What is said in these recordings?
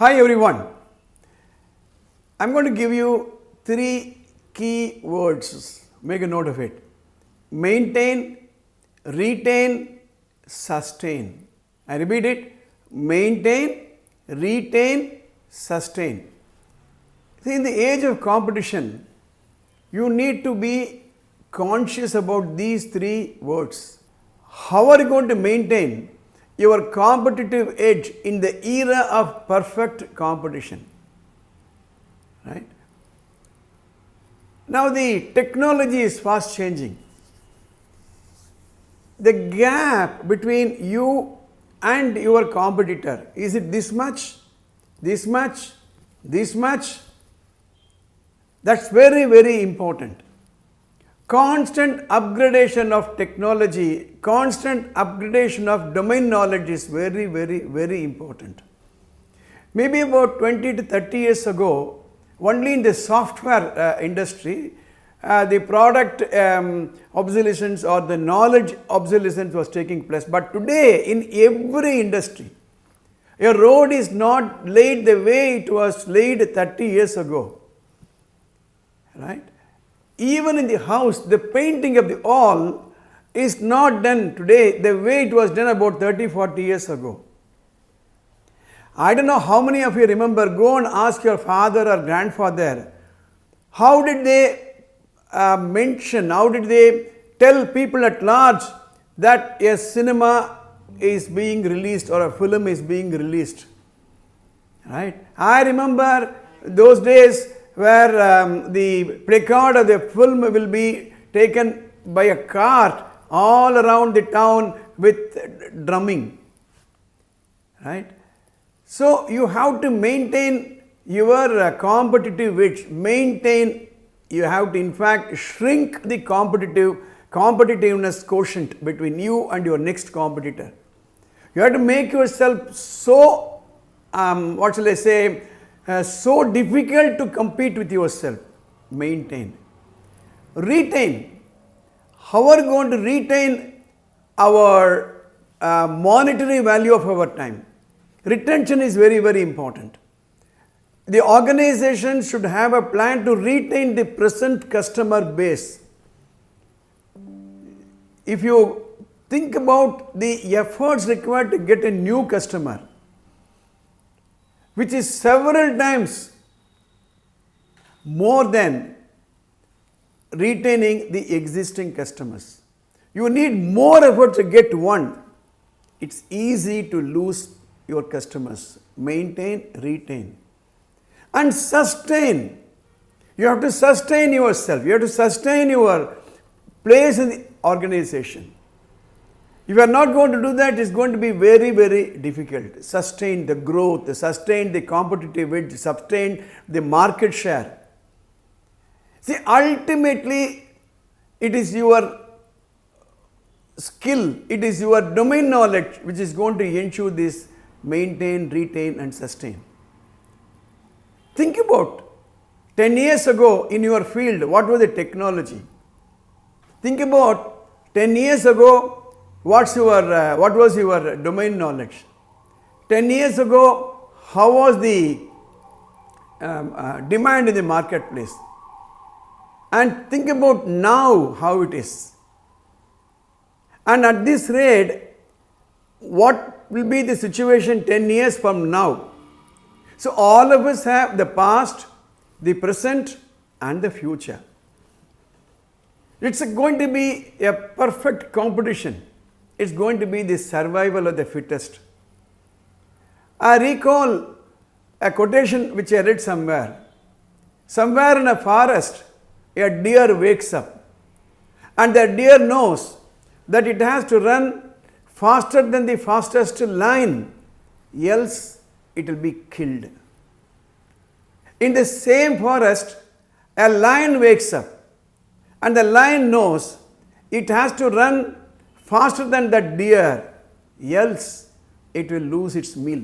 Hi everyone. I am going to give you 3 key words. Make a note of it. Maintain, retain, sustain. I repeat it. Maintain, retain, sustain. See, in the age of competition, you need to be conscious about these 3 words. How are you going to maintain your competitive edge in the era of perfect competition? Right? Now the technology is fast changing. The gap between you and your competitor, is it this much, this much, this much? That's very, very important. Constant upgradation of technology, constant upgradation of domain knowledge is very, very, very important. Maybe about 20 to 30 years ago, only in the software industry, the product obsolescence or the knowledge obsolescence was taking place. But today, in every industry, a road is not laid the way it was laid 30 years ago. Right? Even in the house, the painting of the wall is not done today the way it was done about 30-40 years ago. I don't know how many of you remember, go and ask your father or grandfather, how did they mention, how did they tell people at large that a cinema is being released or a film is being released? Right? I remember those days where the placard of the film will be taken by a cart all around the town with drumming. Right? So you have to maintain your competitive edge, you have to in fact shrink the competitiveness quotient between you and your next competitor. You have to make yourself so, so difficult to compete with yourself. Maintain. Retain. How are we going to retain our monetary value of our time? Retention is very, very important. The organization should have a plan to retain the present customer base. If you think about the efforts required to get a new customer, which is several times more than retaining the existing customers. You need more effort to get one. It's easy to lose your customers. Maintain, retain. And sustain. You have to sustain yourself. You have to sustain your place in the organization. If you are not going to do that, it's going to be very, very difficult. Sustain the growth, sustain the competitive edge, sustain the market share. See, ultimately, it is your skill, it is your domain knowledge which is going to ensure this maintain, retain and sustain. Think about 10 years ago in your field, what was the technology? Think about 10 years ago, what was your domain knowledge? 10 years ago, how was the demand in the marketplace? And think about now how it is. And at this rate, what will be the situation 10 years from now? So all of us have the past, the present and the future. It's going to be a perfect competition. It's going to be the survival of the fittest. I recall a quotation which I read somewhere. Somewhere in a forest, a deer wakes up and the deer knows that it has to run faster than the fastest lion, else it will be killed. In the same forest, a lion wakes up and the lion knows it has to run faster than that deer, else it will lose its meal.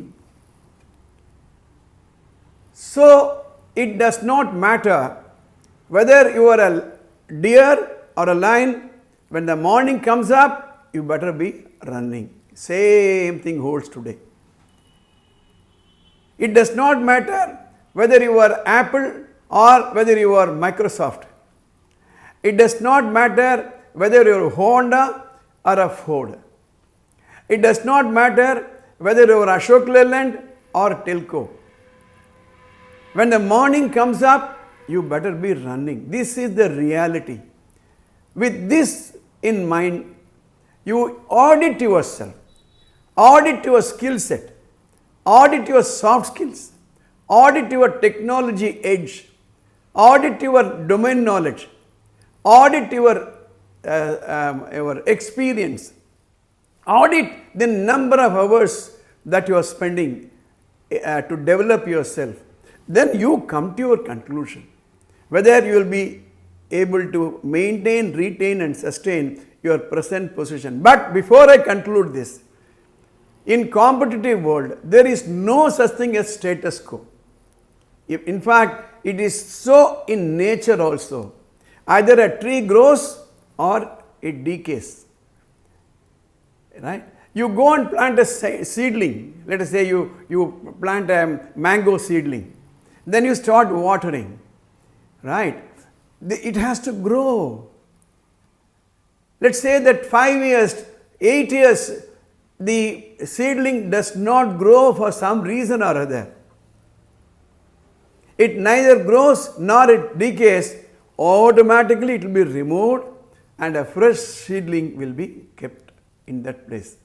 So it does not matter whether you are a deer or a lion, when the morning comes up, you better be running. Same thing holds today. It does not matter whether you are Apple or whether you are Microsoft. It does not matter whether you are Honda or a Ford. It does not matter whether you are Ashok Leyland or Telco. When the morning comes up, you better be running. This is the reality. With this in mind, you audit yourself, audit your skill set, audit your soft skills, audit your technology edge, audit your domain knowledge, audit your experience, audit the number of hours that you are spending to develop yourself. Then you come to your conclusion whether you will be able to maintain, retain and sustain your present position. But before I conclude this, in competitive world, there is no such thing as status quo. In fact, it is so in nature also. Either a tree grows or it decays. Right? You go and plant a seedling. Let us say you plant a mango seedling. Then you start watering. Right? It has to grow. Let's say that 5 years, 8 years, the seedling does not grow for some reason or other. It neither grows nor it decays. Automatically it will be removed and a fresh seedling will be kept in that place.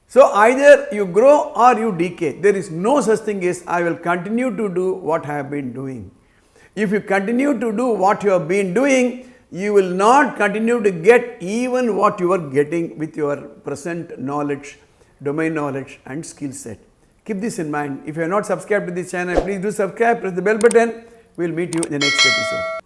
So either you grow or you decay. There is no such thing as I will continue to do what I have been doing. If you continue to do what you have been doing, you will not continue to get even what you are getting with your present knowledge, domain knowledge and skill set. Keep this in mind. If you are not subscribed to this channel, please do subscribe, press the bell button. We will meet you in the next episode.